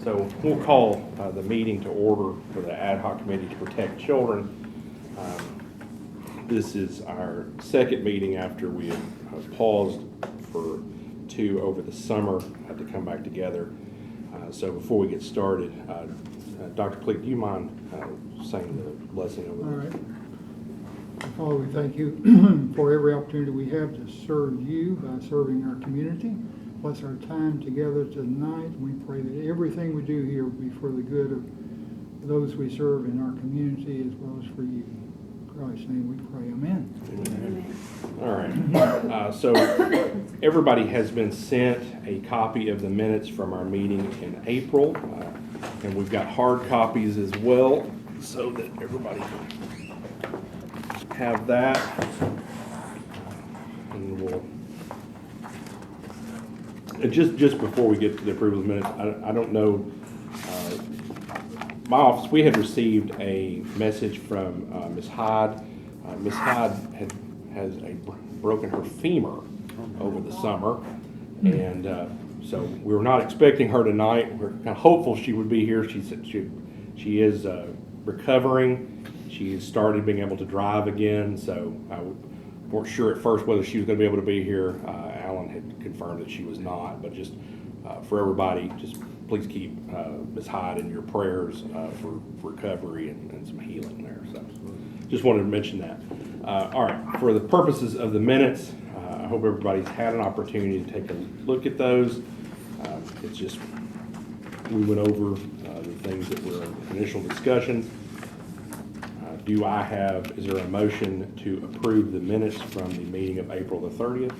So we'll call the meeting to order for the Ad-Hoc Committee to Protect Children. This is our second meeting after we have paused for two over the summer, had to come back together. So before we get started, Dr. Pleak, do you mind saying the blessing over All there? right. Father, we thank you for every opportunity we have to serve you by serving our community. Bless our time together tonight. We pray that everything we do here will be for the good of those we serve in our community as well as for you. In Christ's name we pray. Amen. Amen. All right. So everybody has been sent a copy of the minutes from our meeting in April. And we've got hard copies as well so that everybody can have that. And we'll just before we get to the approval of the minutes, I don't know, my office, we had received a message from Ms. Hyde. Ms. Hyde has broken her femur over the summer, and so we were not expecting her tonight. We're kind of hopeful she would be here. She said she is recovering. She has started being able to drive again, so I weren't sure at first whether she was going to be able to be here. Alan had confirmed that she was not, but just for everybody, just please keep Ms. Hyde in your prayers for recovery and some healing there. So just wanted to mention that. All right, for the purposes of the minutes, I hope everybody's had an opportunity to take a look at those. It's just, we went over the things that were initial discussions. Is there a motion to approve the minutes from the meeting of April the 30th?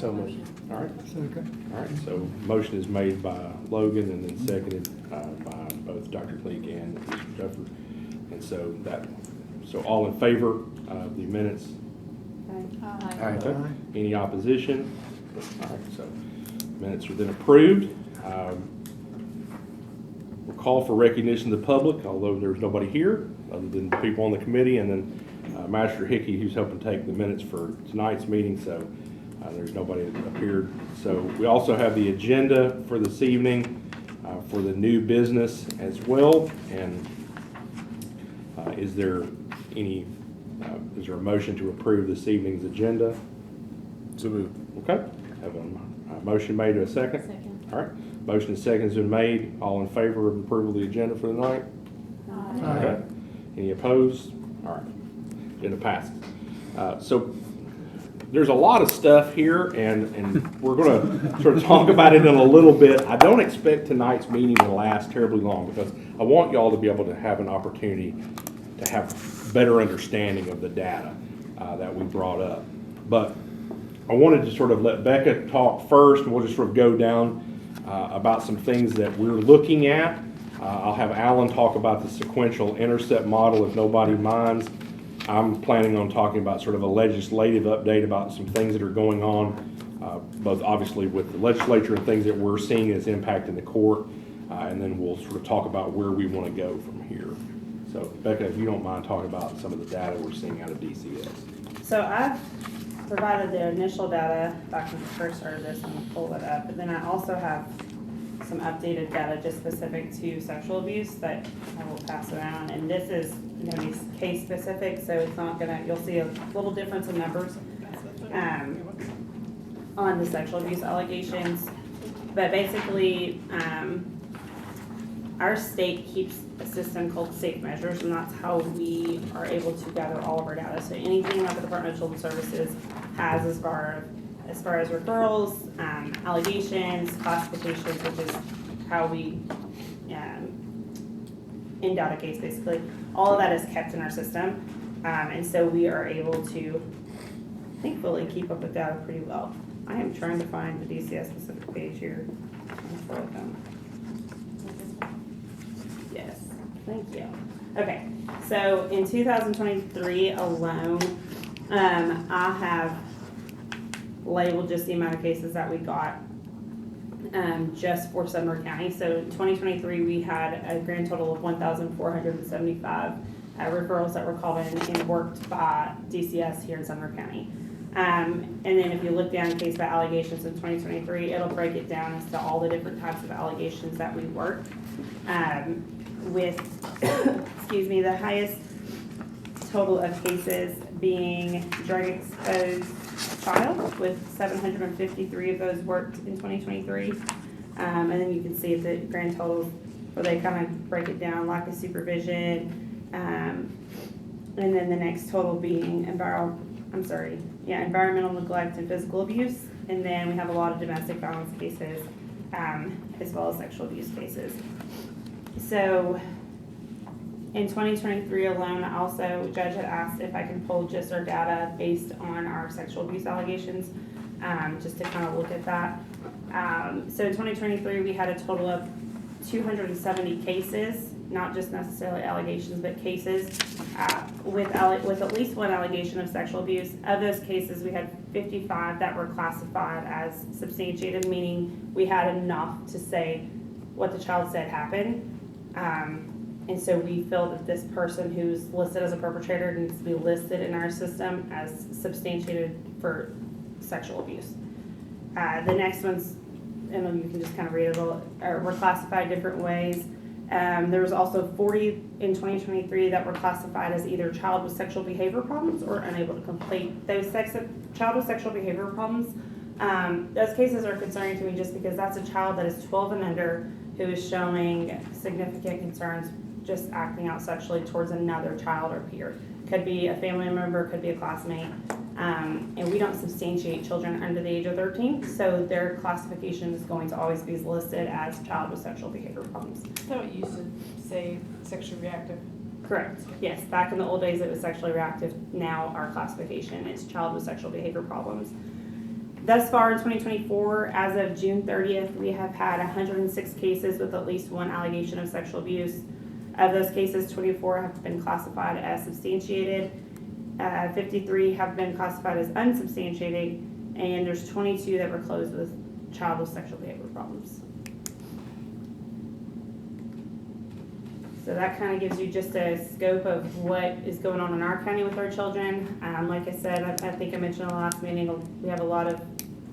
So much. All right. Second. All right, so motion is made by Logan and then seconded by both Dr. Pleak and Mr. Dufford. And so all in favor of the minutes? Aye. Okay. Any opposition? All right, so minutes are then approved. We'll call for recognition of the public, although there's nobody here other than people on the committee, and then Master Hickey, who's helping take the minutes for tonight's meeting, so there's nobody that appeared. So we also have the agenda for this evening for the new business as well. And is there a motion to approve this evening's agenda? So moved. Okay. Have a motion made to a second? Second. All right. Motion and second has been made. All in favor of approval of the agenda for the night? Aye. Okay. Any opposed? All right. Agenda passes. So there's a lot of stuff here, and we're going to sort of talk about it in a little bit. I don't expect tonight's meeting to last terribly long because I want y'all to be able to have an opportunity to have better understanding of the data that we brought up. But I wanted to sort of let Becca talk first, and we'll just sort of go down about some things that we're looking at. I'll have Alan talk about the sequential intercept model if nobody minds. I'm planning on talking about sort of a legislative update about some things that are going on, both obviously with the legislature and things that we're seeing as impact in the court, and then we'll sort of talk about where we want to go from here. So, Becca, if you don't mind talking about some of the data we're seeing out of DCS. So I've provided the initial data back when we first started this, and we'll pull it up. But then I also have some updated data just specific to sexual abuse that I will pass around. And this is going to be case specific, so it's not going to, you'll see a little difference in numbers on the sexual abuse allegations. But basically, our state keeps a system called Safe Measures, and that's how we are able to gather all of our data. So anything that the Department of Children's Services has as far as referrals, allegations, classifications, which is how we end-out a case basically. All of that is kept in our system, and so we are able to thankfully keep up with data pretty well. I am trying to find the DCS specific page here. Yes, thank you. Okay, so in 2023 alone, I have labeled just the amount of cases that we got just for Sumner County. So in 2023, we had a grand total of 1,475 referrals that were called in and worked by DCS here in Sumner County. And then if you look down case by allegations in 2023, it'll break it down as to all the different types of allegations that we work with, excuse me, the highest total of cases being drug exposed child, with 753 of those worked in 2023. And then you can see the grand totals where they kind of break it down, lack of supervision, and then the next total being environmental neglect and physical abuse. And then we have a lot of domestic violence cases, as well as sexual abuse cases. So in 2023 alone, also, judge had asked if I can pull just our data based on our sexual abuse allegations, just to kind of look at that. So in 2023, we had a total of 270 cases, not just necessarily allegations, but cases with at least one allegation of sexual abuse. Of those cases, we had 55 that were classified as substantiated, meaning we had enough to say what the child said happened. And so we feel that this person who's listed as a perpetrator needs to be listed in our system as substantiated for sexual abuse. The next ones, and you can just kind of read it all, were classified different ways. There was also 40 in 2023 that were classified as either child with sexual behavior problems or unable to complete those child with sexual behavior problems. Those cases are concerning to me just because that's a child that is 12 and under who is showing significant concerns just acting out sexually towards another child or peer. Could be a family member, could be a classmate. And we don't substantiate children under the age of 13, so their classification is going to always be listed as child with sexual behavior problems. So it used to say sexually reactive. Correct, yes. Back in the old days, it was sexually reactive. Now our classification is child with sexual behavior problems. Thus far in 2024, as of June 30th, we have had 106 cases with at least one allegation of sexual abuse. Of those cases, 24 have been classified as substantiated, 53 have been classified as unsubstantiated, and there's 22 that were closed with child with sexual behavior problems. So that kind of gives you just a scope of what is going on in our county with our children. Like I said, I think I mentioned in the last meeting, we have a lot of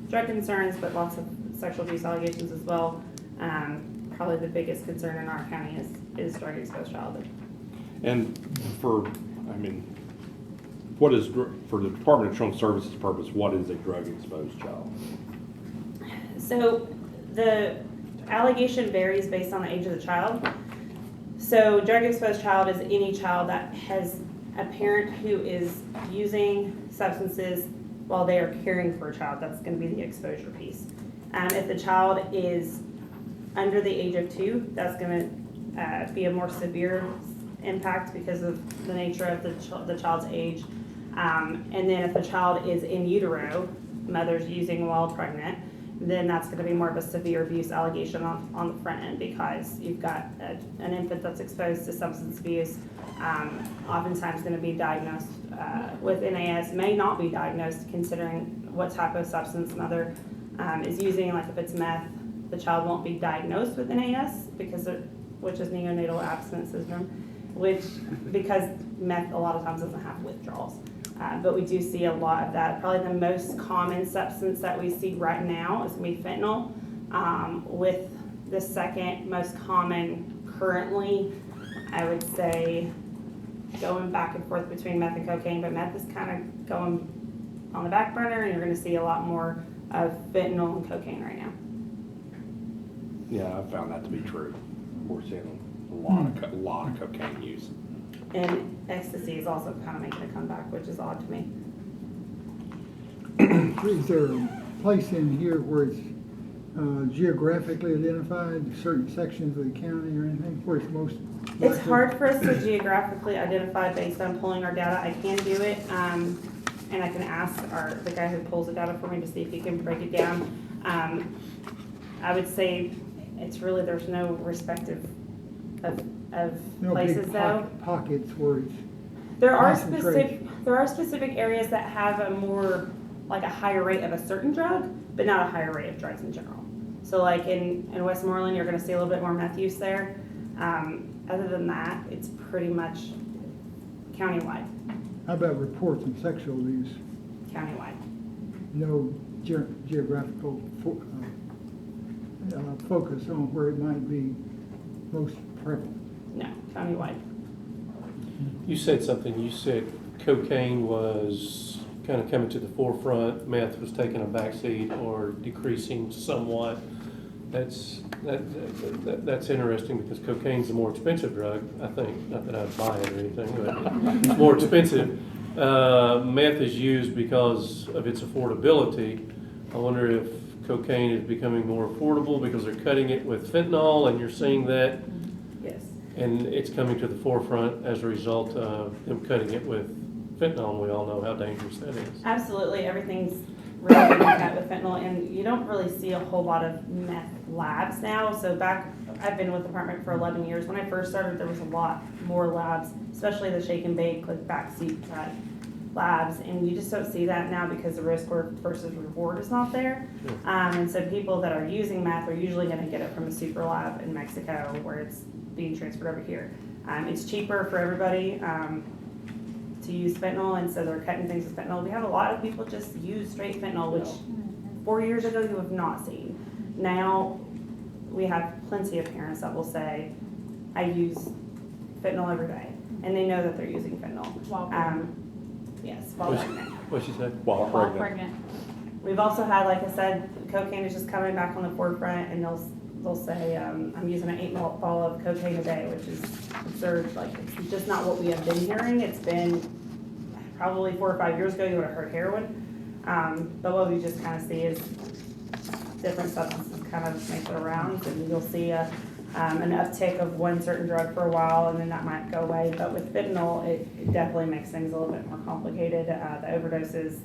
drug concerns, but lots of sexual abuse allegations as well. Probably the biggest concern in our county is drug exposed childhood. And what is, for the Department of Children's Services purpose, what is a drug exposed child? So the allegation varies based on the age of the child. So drug exposed child is any child that has a parent who is using substances while they are caring for a child. That's going to be the exposure piece. If the child is under the age of 2, that's going to be a more severe impact because of the nature of the child's age. And then if the child is in utero, mother's using while pregnant, then that's going to be more of a severe abuse allegation on the front end, because you've got an infant that's exposed to substance abuse, oftentimes going to be diagnosed with NAS, may not be diagnosed considering what type of substance mother is using. Like if it's meth, the child won't be diagnosed with NAS which is neonatal abstinence syndrome, because meth a lot of times doesn't have withdrawals. But we do see a lot of that. Probably the most common substance that we see right now is going to be fentanyl, with the second most common currently, I would say, going back and forth between meth and cocaine, but meth is kind of going on the back burner, and you're going to see a lot more of fentanyl and cocaine right now. Yeah, I found that to be true. We're seeing a lot of cocaine use. And ecstasy is also kind of making a comeback, which is odd to me. Is there a place in here where it's geographically identified, certain sections of the county or anything, where it's most likely? It's hard for us to geographically identify based on pulling our data. I can do it, and I can ask the guy who pulls the data for me to see if he can break it down. I would say it's really, there's no respective of No places big though. pockets where it's There are concentration. specific areas that have a more, like a higher rate of a certain drug, but not a higher rate of drugs in general. So like in Westmoreland, you're gonna see a little bit more meth use there. Other than that, it's pretty much countywide. How about reports of sexual abuse? Countywide. no geographical focus on where it might be most prevalent. No, countywide. You said something, you said cocaine was kind of coming to the forefront, meth was taking a backseat or decreasing somewhat. That's interesting because cocaine's a more expensive drug, I think. Not that I'd buy it or anything, but it's more expensive. Meth is used because of its affordability. I wonder if cocaine is becoming more affordable because they're cutting it with fentanyl, and you're seeing that, Yes. and it's coming to the forefront as a result of them cutting it with fentanyl, and we all know how dangerous that is. Absolutely, everything's really being cut with fentanyl, and you don't really see a whole lot of meth labs now. So I've been with the department for 11 years. When I first started, there was a lot more labs, especially the shake and bake, like backseat type labs, and you just don't see that now because the risk versus reward is not there. And so people that are using meth are usually going to get it from a super lab in Mexico where it's being transferred over here. It's cheaper for everybody to use fentanyl, and so they're cutting things with fentanyl. We have a lot of people just use straight fentanyl, which 4 years ago you have not seen. Now we have plenty of parents that will say, I use fentanyl every day, and they know that they're using fentanyl. While pregnant. Yes, while pregnant. What'd she say? While While pregnant. pregnant. We've also had, like I said, cocaine is just coming back on the forefront, and they'll say, I'm using an 8 ball of cocaine a day, which is absurd. Like, it's just not what we have been hearing. It's been probably 4 or 5 years ago, you would have heard heroin. But what we just kind of see is different substances kind of make their rounds, and you'll see an uptick of one certain drug for a while, and then that might go away. But with fentanyl, it definitely makes things a little bit more complicated. The overdoses,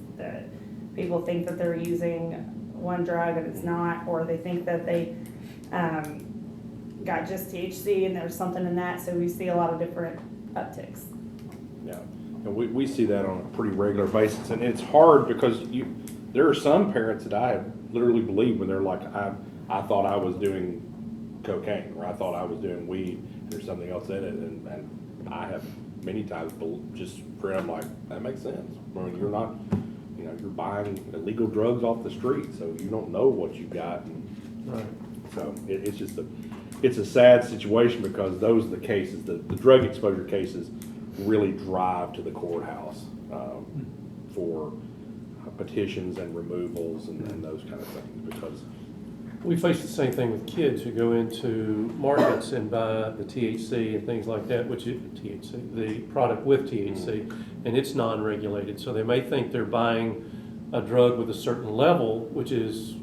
people think that they're using one drug and it's not, or they think that they got just THC and there's something in that. So we see a lot of different upticks. Yeah, and we see that on a pretty regular basis, and it's hard because there are some parents that I literally believe when they're like, I thought I was doing cocaine, or I thought I was doing weed, and there's something else in it, and I have many times just for I'm like, that makes sense. I mean, you're not, you're buying illegal drugs off the street, so you don't know what you got, and Right. so it's just it's a sad situation because those are the cases, the drug exposure cases really drive to the courthouse for petitions and removals and those kind of things, because We face the same thing with kids who go into markets and buy the THC and things like that, which is THC, the product with THC, and it's non-regulated. So they may think they're buying a drug with a certain level, which is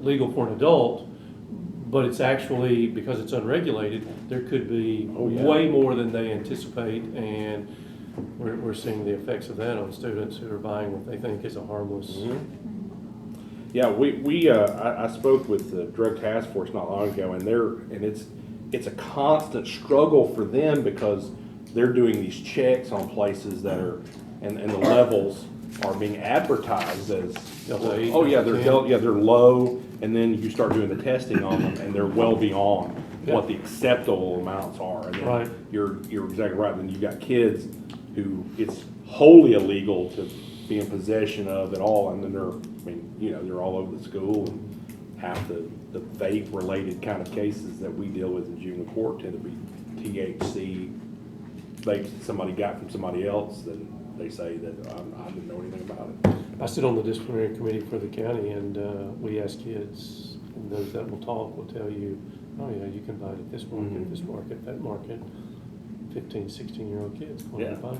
legal for an adult, but it's actually, because it's unregulated, there could be way more than they anticipate, and we're seeing the effects of that on students who are buying what they think is a harmless. Yeah, I spoke with the drug task force not long ago, and it's a constant struggle for them because they're doing these checks on places that are, and the levels are being advertised as, they're low, and then you start doing the testing on them, and they're well beyond what the acceptable amounts are. And then Right. You're exactly right. Then you've got kids who it's wholly illegal to be in possession of at all, and then they're all over the school, and half the vape related kind of cases that we deal with in juvenile court tend to be THC vapes that somebody got from somebody else, then they say that I didn't know anything about it. I sit on the disciplinary committee for the county, and we ask kids, and those that will talk will tell you, oh yeah, you can buy it at this market, this market, that market. 15, 16-year-old kids going to buy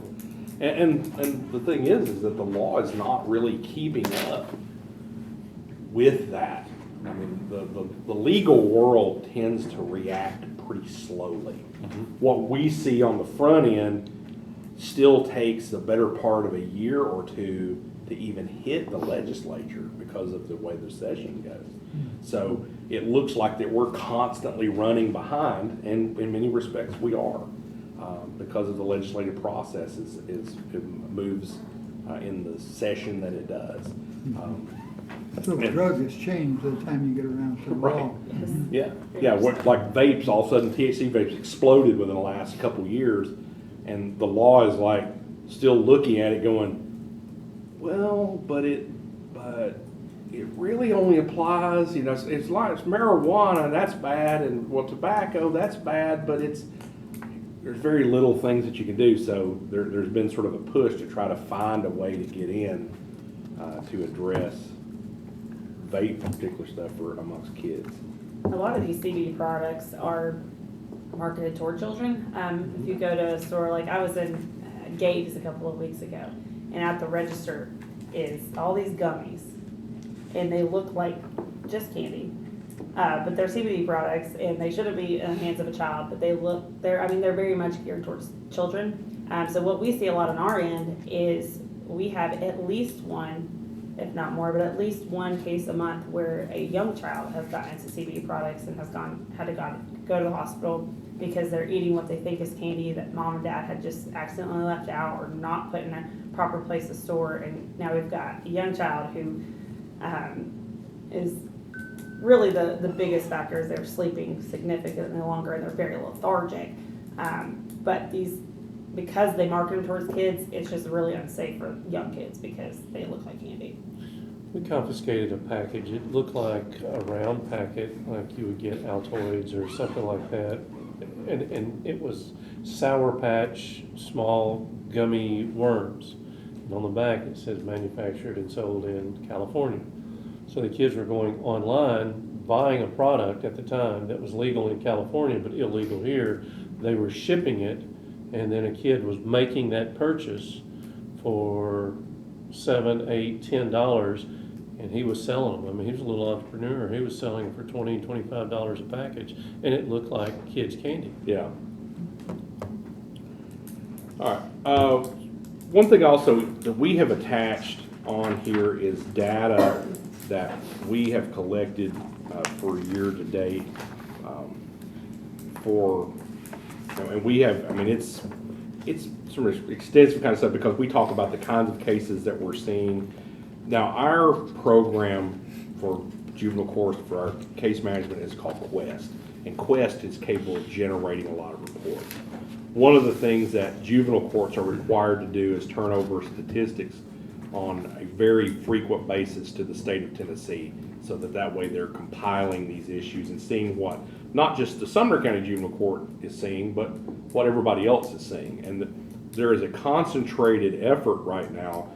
it. And the thing is that the law is not really keeping up with that. I mean, the legal world tends to react pretty slowly. What we see on the front end still takes the better part of a year or two to even hit the legislature because of the way the session goes. So it looks like that we're constantly running behind, and in many respects we are. Because of the legislative process it moves in the session that it does. So the drug has changed by the time you get around to the law. Yeah. Like vapes, all of a sudden THC vapes exploded within the last couple years, and the law is like still looking at it going, well, but but it really only applies, it's like it's marijuana, that's bad, and well, tobacco, that's bad, but there's very little things that you can do. So there's been sort of a push to try to find a way to get in to address vape particular stuff for amongst kids. A lot of these CBD products are marketed toward children. If you go to a store, like I was in Gabe's a couple of weeks ago, and at the register is all these gummies, and they look like just candy, but they're CBD products, and they shouldn't be in the hands of a child. But they're very much geared towards children. So what we see a lot on our end is we have at least one, if not more, but at least one case a month where a young child has gotten into CBD products and has had to go to the hospital because they're eating what they think is candy that mom and dad had just accidentally left out or not put in a proper place to store. And now we've got a young child who is really the biggest factor is they're sleeping significantly longer and they're very lethargic. But because they market them towards kids, it's just really unsafe for young kids because they look like candy. We confiscated a package. It looked like a round packet, like you would get Altoids or something like that. And it was Sour Patch small gummy worms. And on the back it says manufactured and sold in California. So the kids were going online, buying a product at the time that was legal in California but illegal here. They were shipping it, and then a kid was making that purchase for $7, $8, $10, and he was selling them. I mean, he was a little entrepreneur. He was selling them for $20, $25 a package, and it looked like kids' candy. Yeah. All right. One thing also that we have attached on here is data that we have collected for year to date and we have, I mean, it's sort of extensive kind of stuff because we talk about the kinds of cases that we're seeing. Now, our program for juvenile courts, for our case management, is called Quest. And Quest is capable of generating a lot of reports. One of the things that juvenile courts are required to do is turn over statistics on a very frequent basis to the state of Tennessee, so that way they're compiling these issues and seeing what not just the Sumner County Juvenile Court is seeing, but what everybody else is seeing. And there is a concentrated effort right now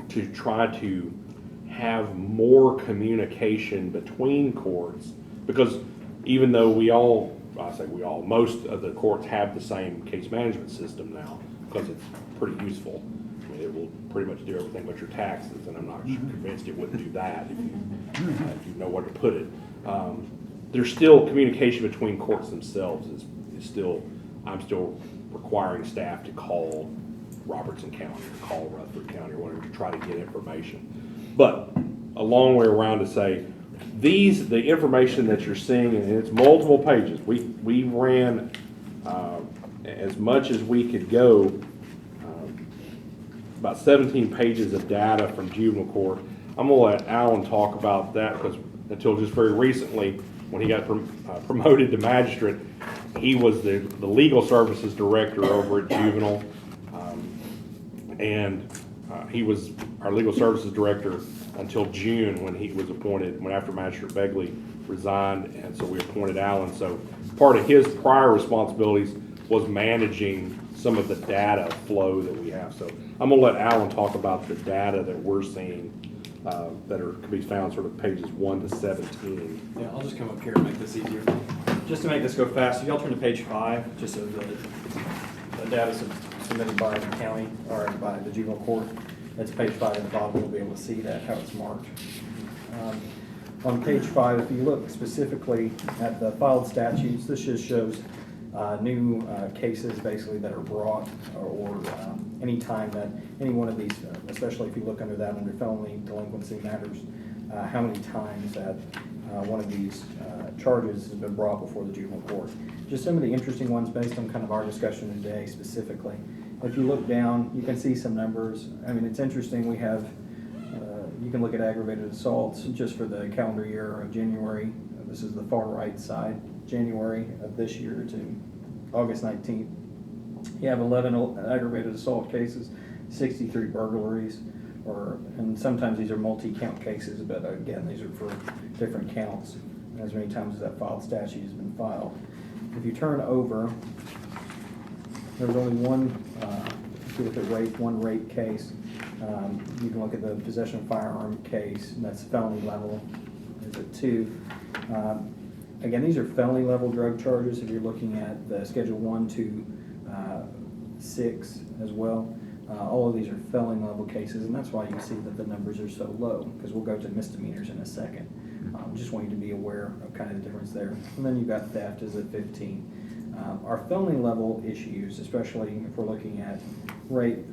to try to have more communication between courts, because even though most of the courts have the same case management system now, because it's pretty useful. I mean, it will pretty much do everything but your taxes, and I'm not convinced it wouldn't do that if you know where to put it. There's still communication between courts themselves is still, I'm still requiring staff to call Robertson County or call Rutherford County or whatever to try to get information. But a long way around to say, the information that you're seeing, and it's multiple pages. We ran as much as we could go, about 17 pages of data from juvenile court. I'm gonna let Alan talk about that because until just very recently, when he got promoted to magistrate, he was the legal services director over at juvenile, and he was our legal services director until June when he was appointed, after Magistrate Begley resigned, and so we appointed Alan. So part of his prior responsibilities was managing some of the data flow that we have. So I'm gonna let Alan talk about the data that we're seeing that can be found sort of pages 1 to 17. Yeah, I'll just come up here and make this easier. Just to make this go fast, if y'all turn to page 5, just so the data submitted by the county or by the juvenile court. That's page 5 at the bottom. You'll be able to see that, how it's marked. On page 5, if you look specifically at the filed statutes, this just shows new cases basically that are brought or any time that any one of these, especially if you look under that under felony delinquency matters, how many times that one of these charges has been brought before the juvenile court. Just some of the interesting ones based on kind of our discussion today specifically. If you look down, you can see some numbers. I mean, it's interesting. We have, you can look at aggravated assaults just for the calendar year of January. This is the far right side, January of this year to August 19th. You have 11 aggravated assault cases, 63 burglaries, and sometimes these are multi-count cases, but again, these are for different counts, as many times as that filed statute has been filed. If you turn over, there's only one, if you look at one rape case, you can look at the possession of firearm case, and that's felony level, is at 2. Again, these are felony level drug charges. If you're looking at the Schedule 1 to 6 as well, all of these are felony level cases, and that's why you see that the numbers are so low, because we'll go to misdemeanors in a second. Just want you to be aware of kind of the difference there. And then you've got theft is at 15. Our felony level issues, especially if we're looking at rape,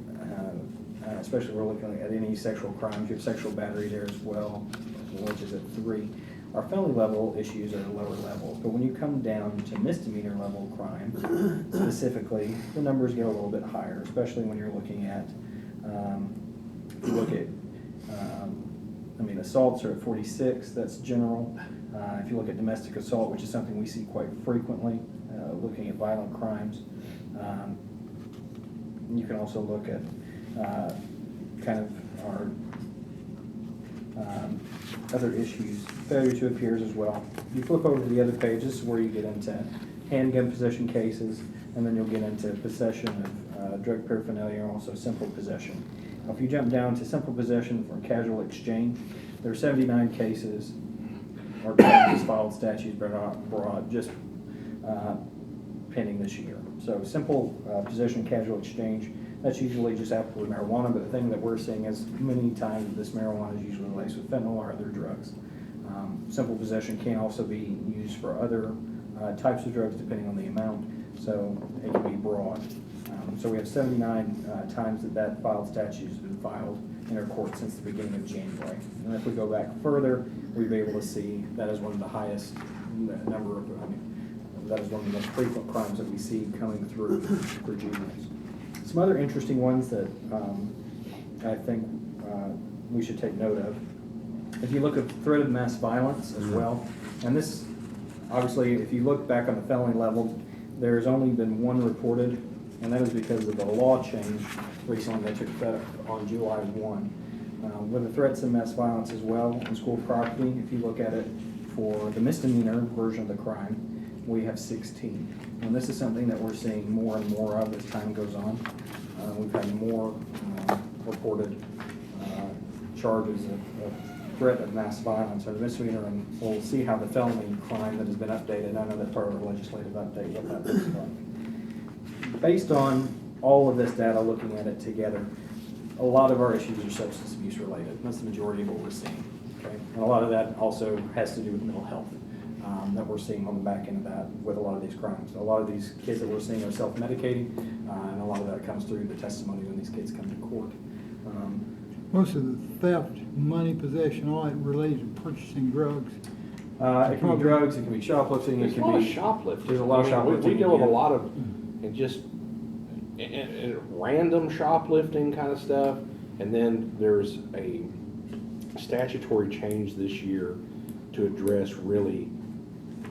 especially if we're looking at any sexual crimes, you have sexual battery there as well, which is at 3. Our felony level issues are lower levels, but when you come down to misdemeanor level crime, specifically, the numbers get a little bit higher, especially when you're looking at, if you look at, assaults are at 46, that's general. If you look at domestic assault, which is something we see quite frequently, looking at violent crimes, you can also look at kind of our other issues, failure to appears as well. You flip over to the other pages where you get into handgun possession cases, and then you'll get into possession of drug paraphernalia, and also simple possession. Now, if you jump down to simple possession for casual exchange, there are 79 cases or charges filed, statutes brought just pending this year. So simple possession, casual exchange, that's usually just applicable to marijuana, but the thing that we're seeing is many times this marijuana is usually laced with fentanyl or other drugs. Simple possession can also be used for other types of drugs depending on the amount, so it can be broad. So we have 79 times that filed statute has been filed in our court since the beginning of January. And if we go back further, we'll be able to see that is one of the highest number of, that is one of the most frequent crimes that we see coming through for juveniles. Some other interesting ones that I think we should take note of. If you look at threat of mass violence as well, and this, obviously, if you look back on the felony level, there's only been one reported, and that is because of the law change recently that took effect on July 1. With the threats of mass violence as well on school property, if you look at it for the misdemeanor version of the crime, we have 16. And this is something that we're seeing more and more of as time goes on. We've had more reported charges of threat of mass violence or the misdemeanor, and we'll see how the felony crime that has been updated. I know that's part of our legislative update, what that looks like. Based on all of this data, looking at it together, a lot of our issues are substance abuse related. That's the majority of what we're seeing. Okay? And a lot of that also has to do with mental health. That we're seeing on the back end of that with a lot of these crimes. A lot of these kids that we're seeing are self-medicating, and a lot of that comes through the testimony when these kids come to court. Most of the theft, money possession, all that related to purchasing drugs. It can be drugs, it can be shoplifting, There's it a can lot be of shoplifting. There's a lot of shoplifting. We deal with a yeah. lot of and just and random shoplifting kind of stuff, and then there's a statutory change this year to address really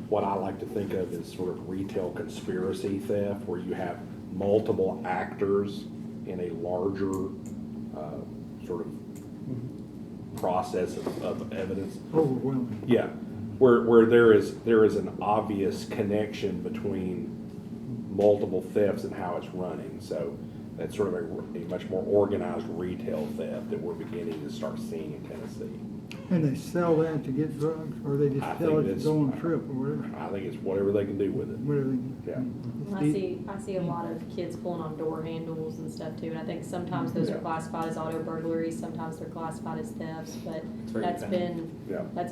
what I like to think of as sort of retail conspiracy theft, where you have multiple actors in a larger sort of process of evidence. Overwhelming. Yeah, where there is an obvious connection between multiple thefts and how it's running. So that's sort of a much more organized retail theft that we're beginning to start seeing in Tennessee. And they sell that to get drugs, or they I just sell think it to that's- go on a trip or whatever? I think it's whatever they can do with it. Whatever they Yeah. I see a lot of kids pulling on door handles and stuff too, and I think sometimes those Yeah. are classified as auto burglaries, sometimes they're classified as thefts, but It's very that's dependent. Yeah. I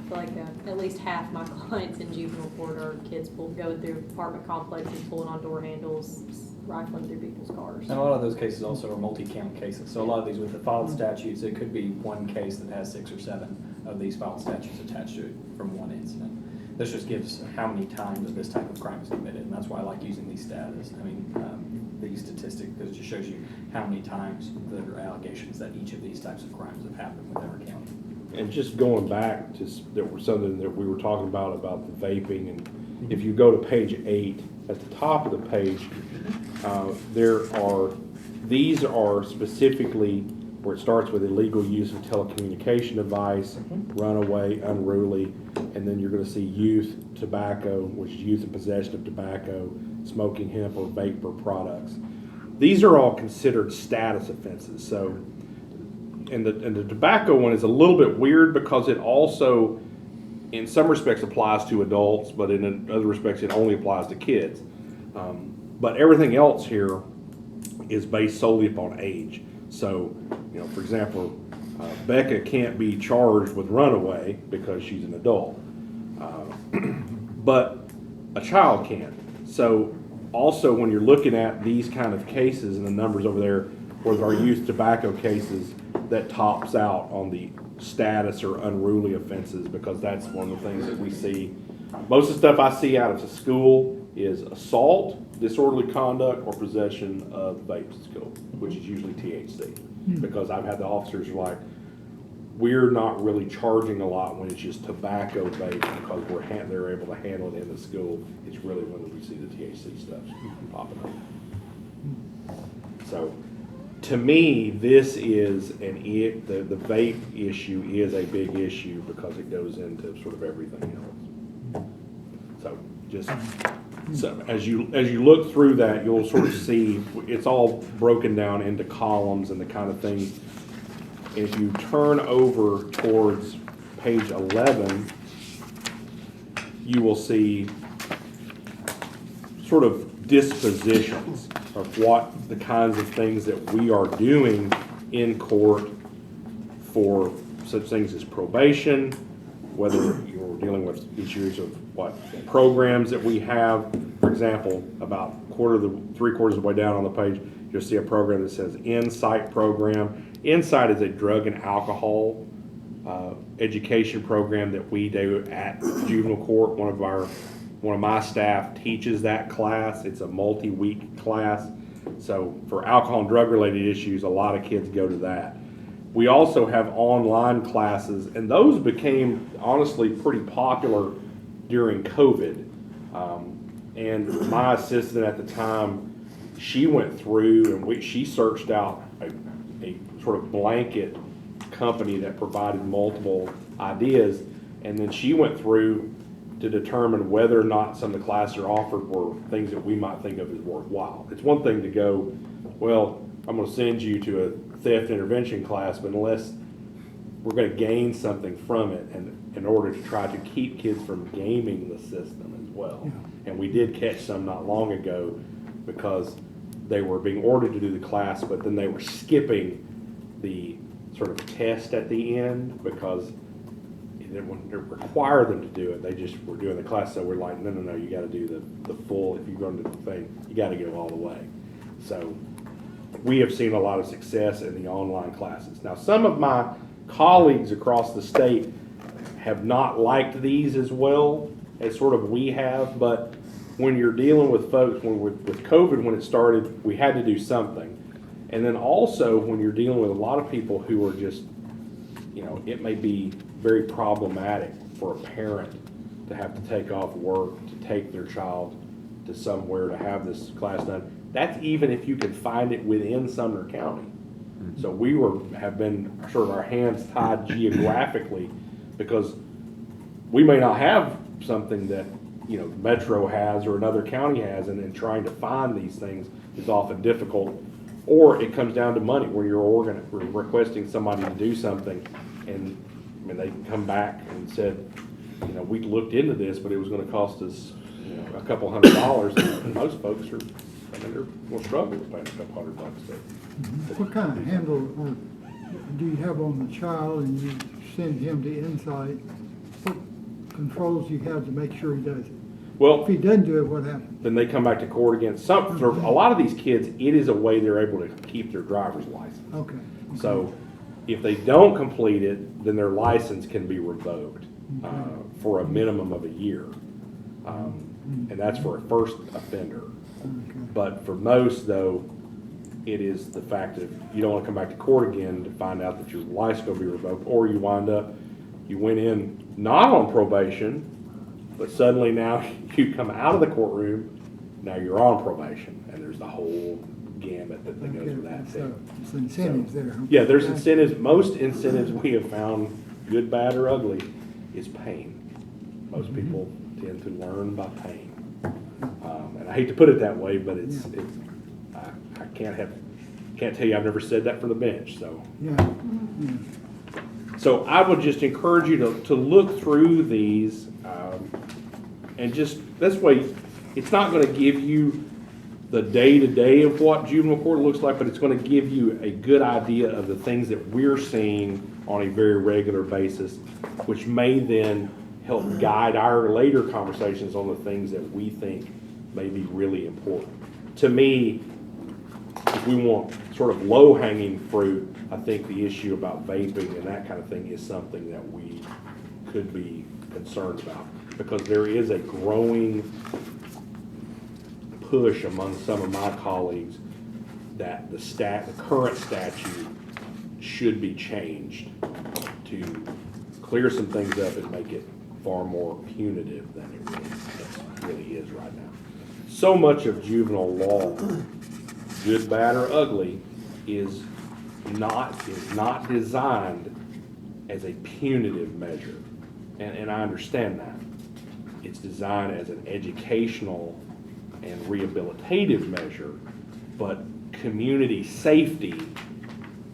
feel like at least half my clients in juvenile court are kids going through apartment complexes, pulling on door handles, rifling through people's cars. And a lot of those cases also are multi-count cases. So a lot of these with the filed statutes, it could be one case that has 6 or 7 of these filed statutes attached to it from one incident. This just gives how many times that this type of crime is committed, and that's why I like using these status. These statistics, because it just shows you how many times there are allegations that each of these types of crimes have happened within our county. And just going back to there was something that we were talking about the vaping, and if you go to page 8, at the top of the page, these are specifically where it starts with illegal use of telecommunication device, runaway, unruly, and then you're gonna see youth tobacco, which is youth in possession of tobacco, smoking hemp or vapor products. These are all considered status offenses. So, and the tobacco one is a little bit weird because it also, in some respects, applies to adults, but in other respects, it only applies to kids. But everything else here is based solely upon age. So, for example, Becca can't be charged with runaway because she's an adult, but a child can. So, also when you're looking at these kind of cases and the numbers over there, with our youth tobacco cases, that tops out on the status or unruly offenses, because that's one of the things that we see. Most of the stuff I see out of the school is assault, disorderly conduct, or possession of vapes at school, which is usually THC. Because I've had the officers like, we're not really charging a lot when it's just tobacco based, because they're able to handle it in the school. It's really when we see the THC stuff popping up. So, to me, this is the vape issue is a big issue because it goes into sort of everything else. So as you look through that, you'll sort of see it's all broken down into columns and the kind of things. If you turn over towards page 11, you will see sort of dispositions of what the kinds of things that we are doing in court for such things as probation, whether you're dealing with issues of what programs that we have. For example, about three-quarters of the way down on the page, you'll see a program that says Insight program. Insight is a drug and alcohol education program that we do at juvenile court. One of my staff teaches that class. It's a multi-week class. So for alcohol and drug related issues, a lot of kids go to that. We also have online classes, and those became honestly pretty popular during COVID. And my assistant at the time, she went through and she searched out a sort of blanket company that provided multiple ideas, and then she went through to determine whether or not some of the classes are offered were things that we might think of as worthwhile. It's one thing to go, well, I'm going to send you to a theft intervention class, but unless we're going to gain something from it, and in order to try to keep kids from gaming the system as well. Yeah. And we did catch some not long ago because they were being ordered to do the class, but then they were skipping the sort of test at the end because it didn't require them to do it. They just were doing the class, so we're like, no, you got to do the full. If you're going to do the thing, you got to go all the way. So we have seen a lot of success in the online classes. Now, some of my colleagues across the state have not liked these as well as sort of we have, but when you're dealing with folks, with COVID, when it started, we had to do something. And then also when you're dealing with a lot of people who are just, it may be very problematic for a parent to have to take off work to take their child to somewhere to have this class done. That's even if you can find it within Sumner County. So we have been sort of our hands tied geographically because we may not have something that Metro has or another county has, and then trying to find these things is often difficult. Or it comes down to money, where you're requesting somebody to do something, and they come back and said, we looked into this, but it was going to cost us a couple $100, and most folks are, they're going to struggle with paying a couple $100. So. What kind of handle do you have on the child, and you send him to Insight? What controls you have to make sure he does it? Well, if he doesn't do it, what happens? Then they come back to court again. For a lot of these kids, it is a way they're able to keep their driver's license. Okay. So if they don't complete it, then their license can be revoked for a minimum of a year. And that's for a first offender. Okay. But for most, though, it is the fact that you don't want to come back to court again to find out that your license will be revoked, or you went in not on probation, but suddenly now you come out of the courtroom, now you're on probation, and there's the whole gamut that goes Okay, with that so too. it's incentives there. Okay. Yeah, there's incentives. Most incentives we have found, good, bad, or ugly, is pain. Most people tend to learn by pain. And I hate to put it that way, but I can't tell you I've never said that from the bench, so. Yeah, yeah. So I would just encourage you to look through these, and just, this way, it's not gonna give you the day-to-day of what juvenile court looks like, but it's gonna give you a good idea of the things that we're seeing on a very regular basis, which may then help guide our later conversations on the things that we think may be really important. To me, if we want sort of low-hanging fruit, I think the issue about vaping and that kind of thing is something that we could be concerned about, because there is a growing push among some of my colleagues that the current statute should be changed to clear some things up and make it far more punitive than it really is right now. So much of juvenile law, good, bad, or ugly, is not designed as a punitive measure. And I understand that. It's designed as an educational and rehabilitative measure, but community safety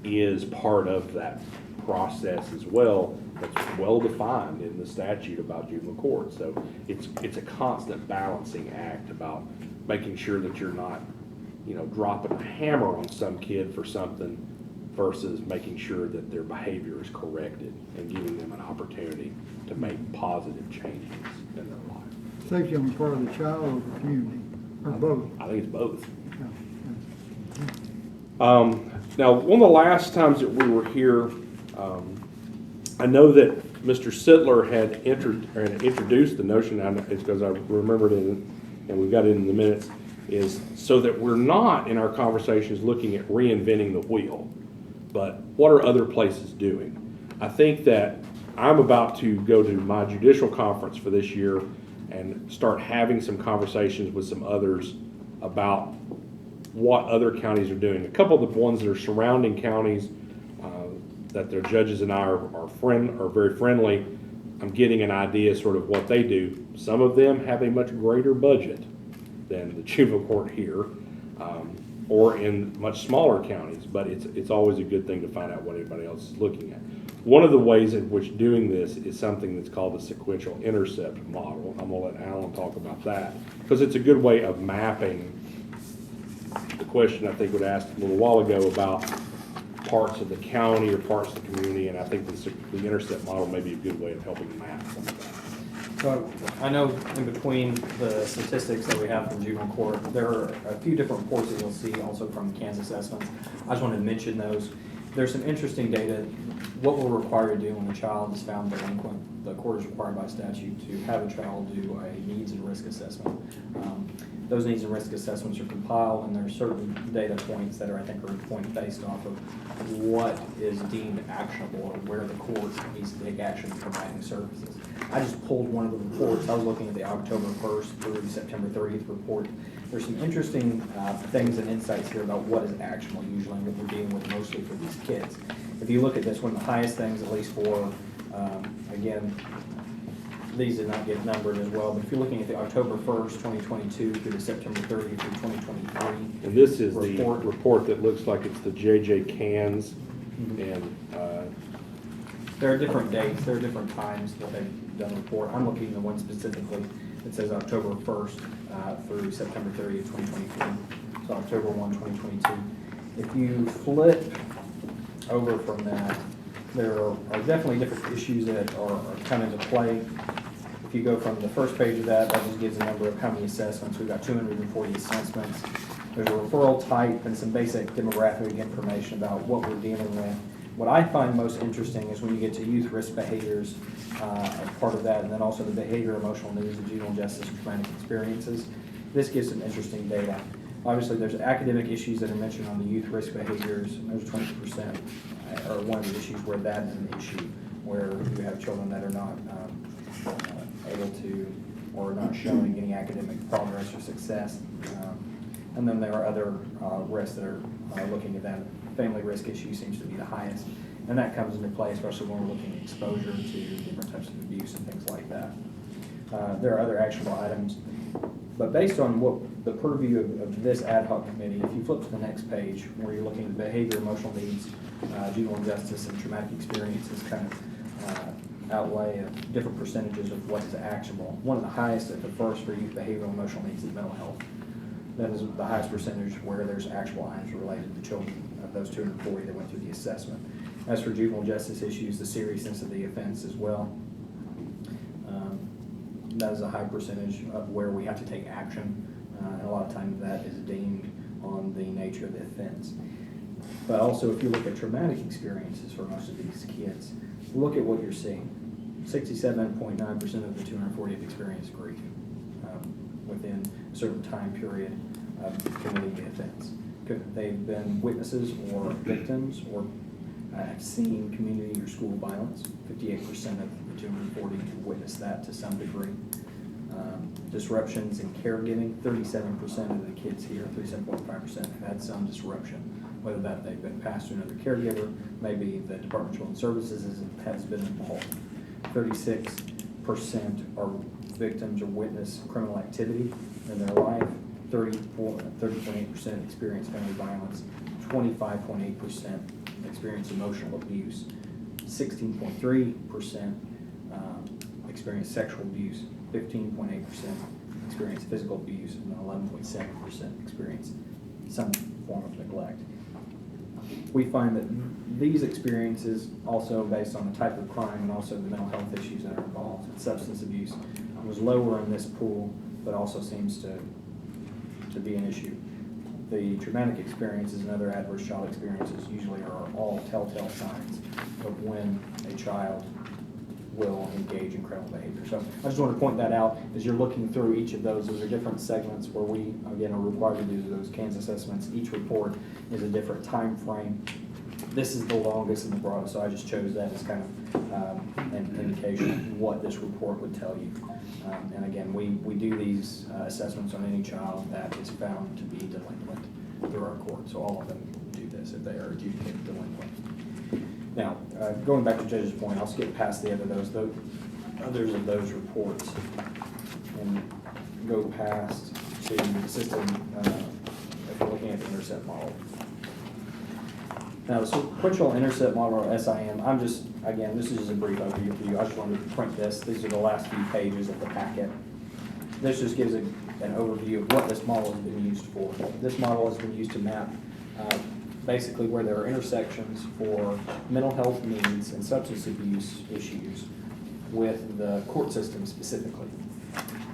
is part of that process as well. That's well defined in the statute about juvenile court. So it's a constant balancing act about making sure that you're not, dropping a hammer on some kid for something versus making sure that their behavior is corrected and giving them an opportunity to make positive changes in their life. Safety on the part of the child or the community, or both. I think it's both. Yeah. Now, one of the last times that we were here, I know that Mr. Sittler had introduced the notion, it's because I remembered it, and we've got it in the minutes, is so that we're not in our conversations looking at reinventing the wheel, but what are other places doing? I think that I'm about to go to my judicial conference for this year and start having some conversations with some others about what other counties are doing. A couple of the ones that are surrounding counties that their judges and I are very friendly. I'm getting an idea sort of what they do. Some of them have a much greater budget than the juvenile court here, or in much smaller counties, but it's always a good thing to find out what anybody else is looking at. One of the ways in which doing this is something that's called the sequential intercept model. I'm gonna let Alan talk about that, because it's a good way of mapping the question I think was asked a little while ago about parts of the county or parts of the community, and I think the intercept model may be a good way of helping map some of that. So I know in between the statistics that we have from juvenile court, there are a few different reports that you'll see also from Kansas assessments. I just wanted to mention those. There's some interesting data. What we're required to do when a child is found delinquent, the court is required by statute to have a child do a needs and risk assessment. Those needs and risk assessments are compiled, and there are certain data points that I think are based off of what is deemed actionable or where the court needs to take action in providing services. I just pulled one of the reports. I was looking at the October 1st through September 30th report. There's some interesting things and insights here about what is actionable usually and what we're dealing with mostly for these kids. If you look at this, one of the highest things, at least for, again, these did not get numbered as well, but if you're looking at the October 1st, 2022 through the September 30th through 2023. And this is the report that looks like it's the J.J. Cans, and there are different dates, there are different times that they've done a report. I'm looking at the one specifically that says October 1st through September 30th, 2023. So October 1, 2022. If you flip over from that, there are definitely different issues that are come into play. If you go from the first page of that just gives a number of how many assessments. We've got 240 assessments. There's a referral type and some basic demographic information about what we're dealing with. What I find most interesting is when you get to youth risk behaviors as part of that, and then also the behavior, emotional needs, and juvenile justice and traumatic experiences. This gives some interesting data. Obviously, there's academic issues that are mentioned on the youth risk behaviors. There's 20% are one of the issues where that is an issue, where you have children that are not able to or not showing any academic progress or success. And then there are other risks that are looking at that. Family risk issue seems to be the highest. And that comes into play, especially when we're looking at exposure to different types of abuse and things like that. There are other actionable items. But based on what the purview of this ad hoc committee, if you flip to the next page where you're looking at behavior, emotional needs, juvenile justice, and traumatic experiences, kind of outlay of different percentages of what is actionable. One of the highest at the first for youth behavioral emotional needs is mental health. That is the highest percentage where there's actual items related to children of those 240 that went through the assessment. As for juvenile justice issues, the seriousness of the offense as well. That is a high percentage of where we have to take action, and a lot of times that is deemed on the nature of the offense. But also, if you look at traumatic experiences for most of these kids, look at what you're seeing. 67.9% of the 240 have experienced grief within a certain time period of committing the offense. They've been witnesses or victims or have seen community or school violence. 58% of the 240 have witnessed that to some degree. Disruptions in caregiving, 37% of the kids here, 37.5% have had some disruption, whether that they've been passed to another caregiver, maybe the Department of Children's Services has been involved. 36% are victims or witness criminal activity in their life. 30.8% experience family violence. 25.8% experience emotional abuse. 16.3% experience sexual abuse. 15.8% experience physical abuse, and 11.7% experience some form of neglect. We find that these experiences, also based on the type of crime and also the mental health issues that are involved, substance abuse was lower in this pool, but also seems to be an issue. The traumatic experiences and other adverse child experiences usually are all telltale signs of when a child will engage in criminal behavior. So I just want to point that out as you're looking through each of those. Those are different segments where we, again, are required to do those Kansas assessments. Each report is a different time frame. This is the longest and the broadest, so I just chose that as kind of an indication of what this report would tell you. And again, we do these assessments on any child that is found to be delinquent through our court. So all of them do this if they are adjudicated delinquent. Now, going back to Judge's point, I'll skip past the others of those reports and go past to the system if we're looking at the intercept model. Now, the sequential intercept model, or SIM, again, this is just a brief overview for you. I just wanted to print this. These are the last few pages of the packet. This just gives an overview of what this model has been used for. This model has been used to map basically where there are intersections for mental health needs and substance abuse issues with the court system specifically.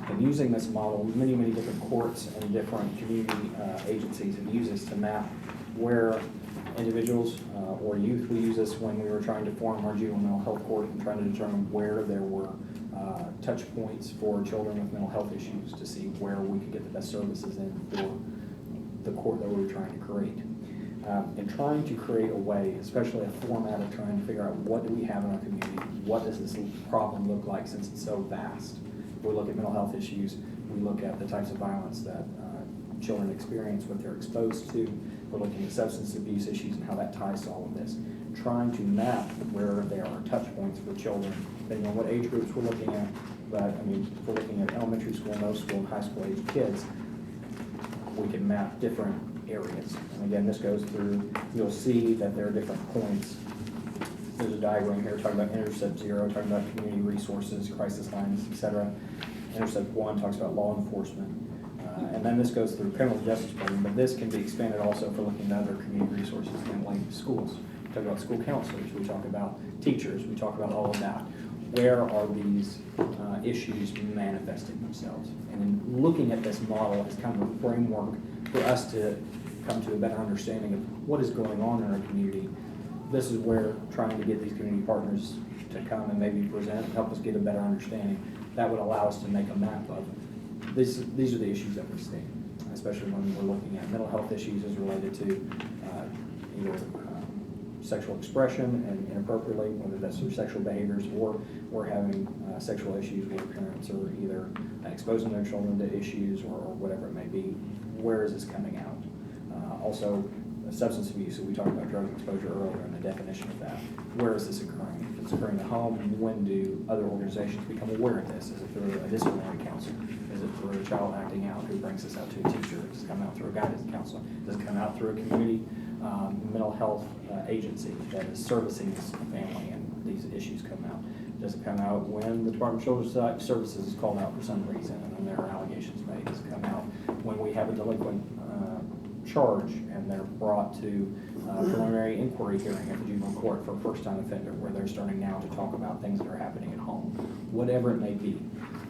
And using this model, many different courts and different community agencies have used this to map where individuals or youth. We use this when we were trying to form our juvenile mental health court and trying to determine where there were touch points for children with mental health issues to see where we could get the best services in for the court that we were trying to create. And trying to create a way, especially a format of trying to figure out what do we have in our community, what does this problem look like since it's so vast. We look at mental health issues, we look at the types of violence that children experience, what they're exposed to, we're looking at substance abuse issues and how that ties to all of this. Trying to map where there are touch points for children, depending on what age groups we're looking at, but I mean, if we're looking at elementary school, middle school, and high school age kids, we can map different areas. And again, this goes through, you'll see that there are different points. There's a diagram here talking about intercept 0, talking about community resources, crisis lines, etc. Intercept 1 talks about law enforcement. And then this goes through criminal justice program, but this can be expanded also for looking at other community resources, namely schools. We talk about school counselors, we talk about teachers, we talk about all of that. Where are these issues manifesting themselves? And in looking at this model as kind of a framework for us to come to a better understanding of what is going on in our community, this is where trying to get these community partners to come and maybe present and help us get a better understanding, that would allow us to make a map of these are the issues that we see, especially when we're looking at mental health issues as related to either sexual expression and inappropriately, whether that's through sexual behaviors or we're having sexual issues where parents are either exposing their children to issues or whatever it may be. where is this coming out? Also, substance abuse, so we talked about drug exposure earlier and the definition of that. Where is this occurring? If it's occurring at home, when do other organizations become aware of this? Is it through a disciplinary counselor? Is it through a child acting out who brings this out to a teacher? Does it come out through a guidance counselor? Does it come out through a community mental health agency that is servicing this family and these issues come out? Does it come out when the Department of Children's Services is called out for some reason and then there are allegations made? Does it come out when we have a delinquent charge and they're brought to preliminary inquiry hearing at the juvenile court for a first-time offender where they're starting now to talk about things that are happening at home? Whatever it may be.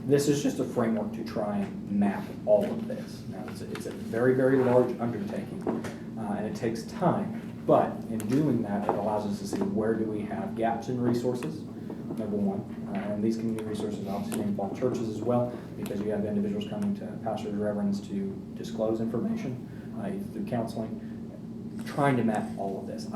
This is just a framework to try and map all of this. Now, it's a very, very large undertaking, and it takes time. But in doing that, it allows us to see where do we have gaps in resources, number one. And these community resources obviously involve churches as well, because you have individuals coming to pastors, reverends to disclose information through counseling. Trying to map all of this.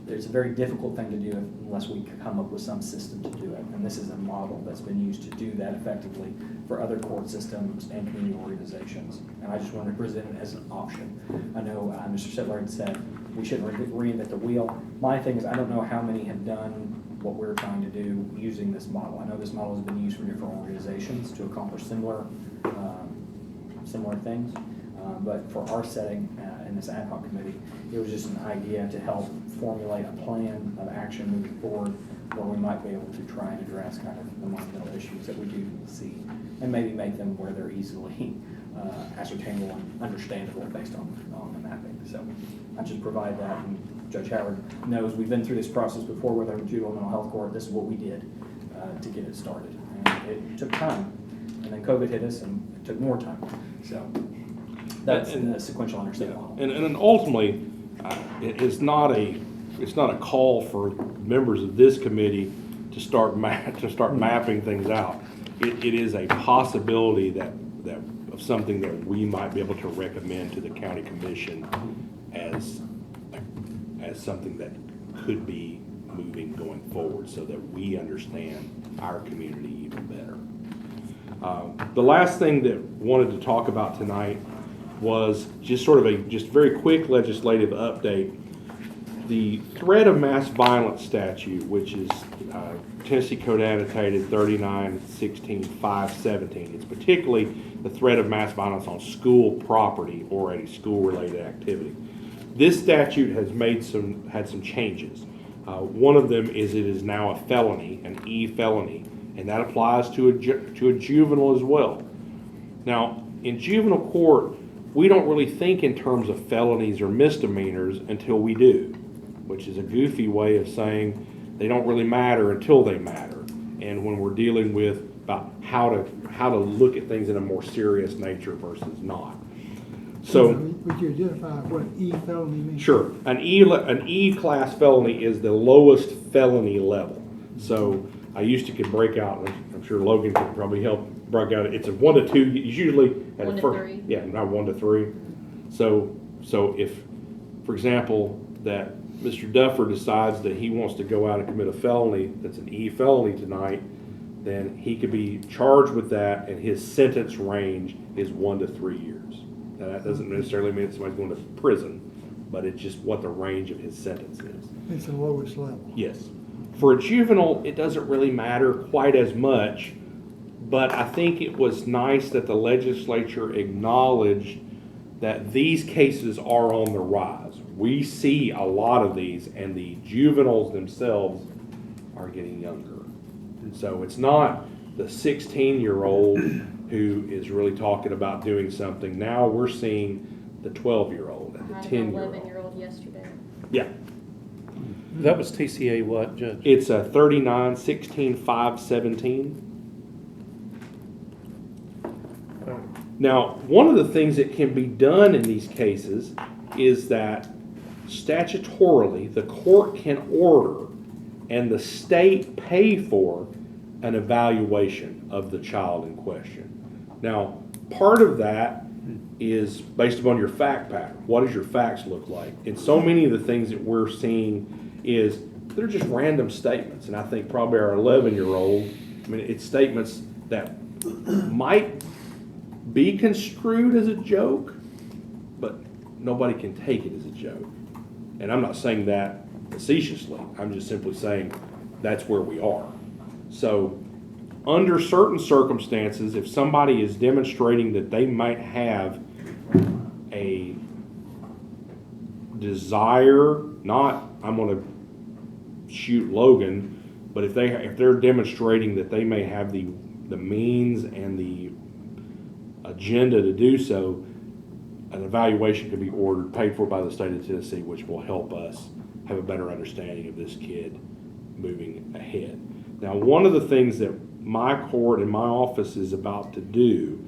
It's a very difficult thing to do unless we come up with some system to do it. And this is a model that's been used to do that effectively for other court systems and community organizations. And I just wanted to present it as an option. I know Mr. Sittler had said we shouldn't reinvent the wheel. My thing is I don't know how many have done what we're trying to do using this model. I know this model has been used for different organizations to accomplish similar things. But for our setting in this ad hoc committee, it was just an idea to help formulate a plan of action moving forward where we might be able to try and address kind of the monumental issues that we do see and maybe make them where they're easily ascertainable and understandable based on the mapping. So I just provide that, and Judge Howard knows we've been through this process before with our juvenile mental health court. This is what we did to get it started. And it took time, and then COVID hit us and it took more time. So that's in the sequential understanding model. And ultimately, it's not a call for members of this committee to start mapping things out. It is a possibility that of something that we might be able to recommend to the county commission as something that could be moving going forward, so that we understand our community even better. The last thing that wanted to talk about tonight was just sort of a very quick legislative update. The threat of mass violence statute, which is Tennessee Code Annotated 39-16-517. It's particularly the threat of mass violence on school property or a school-related activity. This statute has had some changes. One of them is it is now a felony, an E felony, and that applies to a juvenile as well. Now, in juvenile court, we don't really think in terms of felonies or misdemeanors until we do, which is a goofy way of saying they don't really matter until they matter. And when we're dealing with about how to look at things in a more serious nature versus not. So, would you identify what E felony means? sure, an E class felony is the lowest felony level. So I used to could break out. I'm sure Logan could probably help break out. It's a 1 to 2. It's usually at 1 a to first, 3. yeah, not 1 to 3. So if, for example, that Mr. Duffer decides that he wants to go out and commit a felony that's an E felony tonight, then he could be charged with that, and his sentence range is 1 to 3 years. Now, that doesn't necessarily mean somebody's going to prison, but it's just what the range of his sentence is. It's the lowest level. Yes. For a juvenile, it doesn't really matter quite as much, but I think it was nice that the legislature acknowledged that these cases are on the rise. We see a lot of these, and the juveniles themselves are getting younger. And so it's not the 16-year-old who is really talking about doing something. Now we're seeing the 12-year-old and the I had an 10-year-old. 11-year-old yesterday. Yeah. That was TCA what, Judge? It's a 39-16-517. Now, one of the things that can be done in these cases is that statutorily the court can order and the state pay for an evaluation of the child in question. Now, part of that is based upon your fact pattern. What does your facts look like? And so many of the things that we're seeing is they're just random statements. And I think probably our 11-year-old, I mean, it's statements that might be construed as a joke, but nobody can take it as a joke. And I'm not saying that facetiously. I'm just simply saying that's where we are. So under certain circumstances, if somebody is demonstrating that they might have a desire, not I'm going to shoot Logan, but if they're demonstrating that they may have the means and the agenda to do so, an evaluation can be ordered, paid for by the state of Tennessee, which will help us have a better understanding of this kid moving ahead. Now, one of the things that my court and my office is about to do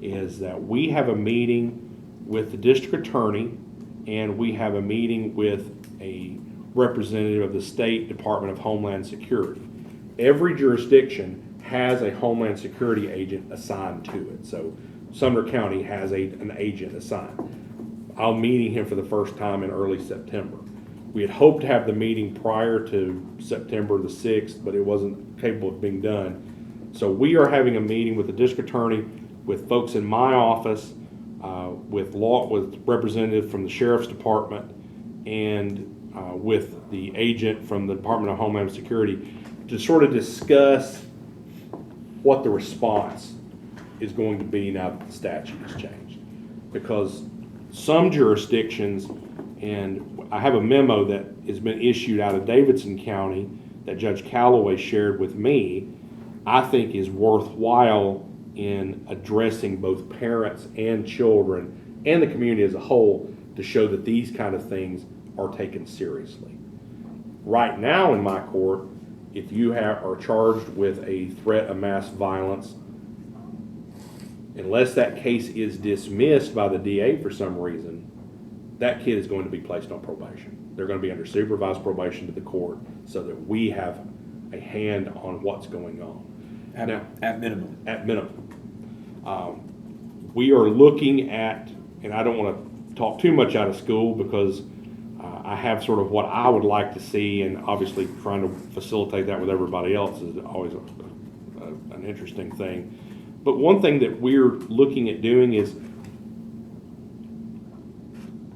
is that we have a meeting with the district attorney, and we have a meeting with a representative of the State Department of Homeland Security. Every jurisdiction has a Homeland Security agent assigned to it. So Sumner County has an agent assigned. I'm meeting him for the first time in early September. We had hoped to have the meeting prior to September the 6th, but it wasn't capable of being done. So we are having a meeting with the district attorney, with folks in my office, with representative from the sheriff's department, and with the agent from the Department of Homeland Security to sort of discuss what the response is going to be now that the statute has changed. Because some jurisdictions, and I have a memo that has been issued out of Davidson County that Judge Calloway shared with me, I think is worthwhile in addressing both parents and children and the community as a whole to show that these kind of things are taken seriously. Right now in my court, if you are charged with a threat of mass violence, unless that case is dismissed by the DA for some reason, that kid is going to be placed on probation. They're going to be under supervised probation to the court so that we have a hand on what's going on. At minimum. At minimum. We are looking at, and I don't want to talk too much out of school because I have sort of what I would like to see, and obviously trying to facilitate that with everybody else is always an interesting thing. But one thing that we're looking at doing is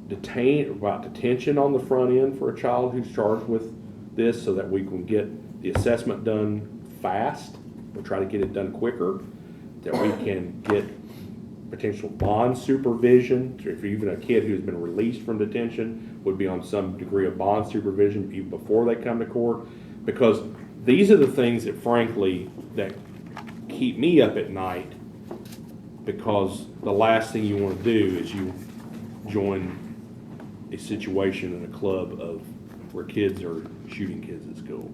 detention on the front end for a child who's charged with this so that we can get the assessment done fast. We'll try to get it done quicker, that we can get potential bond supervision. If even a kid who's been released from detention would be on some degree of bond supervision even before they come to court. Because these are the things that frankly that keep me up at night, because the last thing you want to do is you join a situation in a club of where kids are shooting kids at school.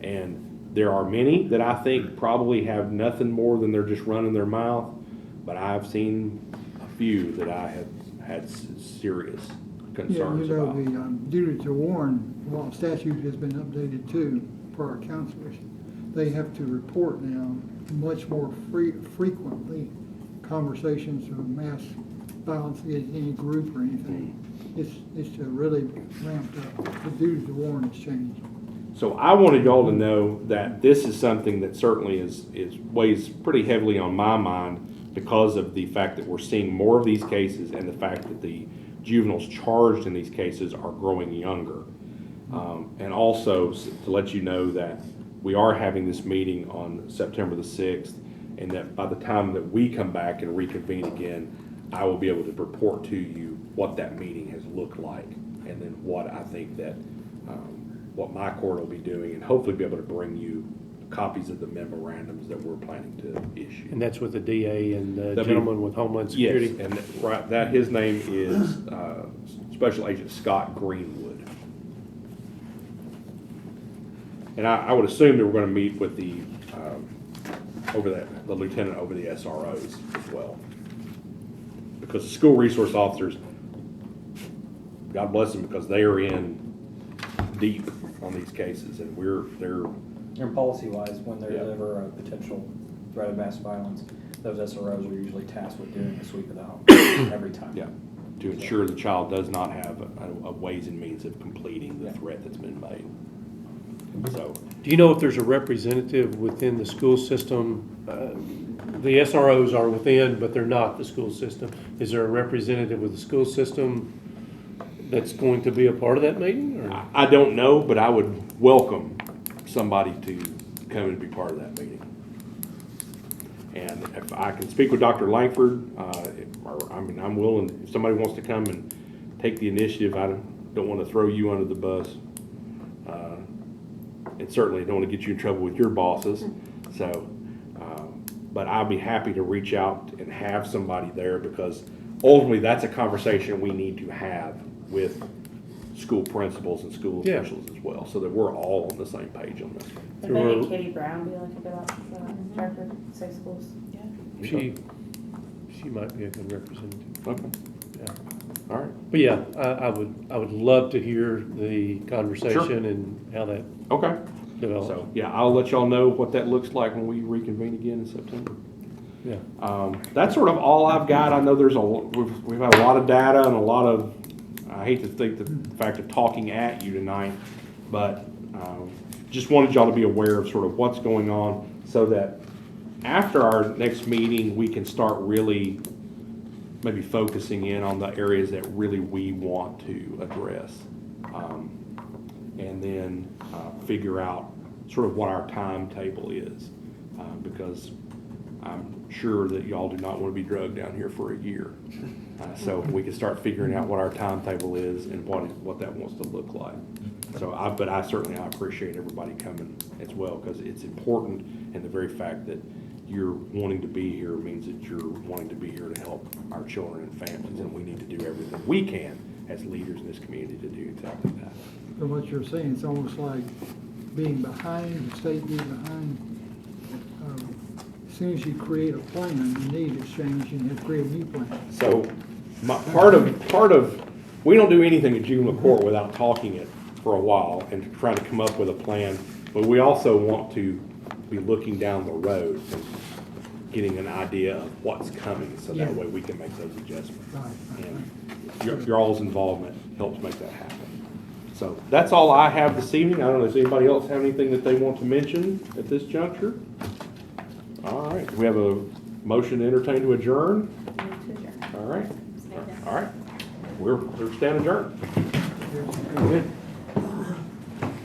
And there are many that I think probably have nothing more than they're just running their mouth, but I've seen a few that I have had serious concerns about. The duty to warn law statute has been updated too for our counselors. They have to report now much more frequently conversations of mass violence against any group or anything. It's really ramped up. The duty to warn has changed. So I wanted y'all to know that this is something that certainly weighs pretty heavily on my mind because of the fact that we're seeing more of these cases and the fact that the juveniles charged in these cases are growing younger. And also to let you know that we are having this meeting on September the 6th, and that by the time that we come back and reconvene again, I will be able to report to you what that meeting has looked like, and then what I think that what my court will be doing, and hopefully be able to bring you copies of the memorandums that we're planning to issue. And that's with the DA and the That'd be- gentleman with Homeland Security? Yes, and that his name is Special Agent Scott Greenwood. And I would assume that we're going to meet with the lieutenant over the SROs as well, because the school resource officers, God bless them, because they are in deep on these cases, and And policy-wise, when there's Yeah. ever a potential threat of mass violence, those SROs are usually tasked with doing a sweep of the home every time. yeah, to ensure the child does not have a ways and means of completing the threat that's been made. So, Do you know if there's a representative within the school system the SROs are within, but they're not the school system. Is there a representative with the school system that's going to be a part of that meeting? Or? I don't know, but I would welcome somebody to come and be part of that meeting. And if I can speak with Dr. Langford, I'm willing, if somebody wants to come and take the initiative, I don't want to throw you under the bus. And certainly don't want to get you in trouble with your bosses. So, but I'll be happy to reach out and have somebody there, because ultimately that's a conversation we need to have with school principals and school Yeah. officials as well, so that we're all on the same page on this. Would maybe Katie Brown be like a good option, director of safe schools? Yeah. She might be a good representative. Okay, Yeah. all right, But yeah, I would love to hear the conversation and how that okay. develops. So, yeah, I'll let y'all know what that looks like when we reconvene again in September. Yeah. That's sort of all I've got. I know we've had a lot of data and a lot of, I hate to think the fact of talking at you tonight, but just wanted y'all to be aware of sort of what's going on, so that after our next meeting, we can start really maybe focusing in on the areas that really we want to address. And then figure out sort of what our timetable is, because I'm sure that y'all do not want to be drugged down here for a year. So we can start figuring out what our timetable is and what that wants to look like. So but I certainly appreciate everybody coming as well, because it's important, and the very fact that you're wanting to be here means that you're wanting to be here to help our children and families, and we need to do everything we can as leaders in this community to do exactly that. From what you're saying, it's almost like being behind, the state being behind. As soon as you create a plan, the need is changed, and you have to create a new plan. So part of, we don't do anything at juvenile court without talking it for a while and trying to come up with a plan, but we also want to be looking down the road and getting an idea of what's coming, so that Yeah. way we can make those adjustments. Right. And your all's involvement helps make that happen. So that's all I have this evening. I don't know, does anybody else have anything that they want to mention at this juncture? All right, we have a motion to entertain to adjourn. Move to adjourn. All right, Second. all right. We're stand adjourned. Good.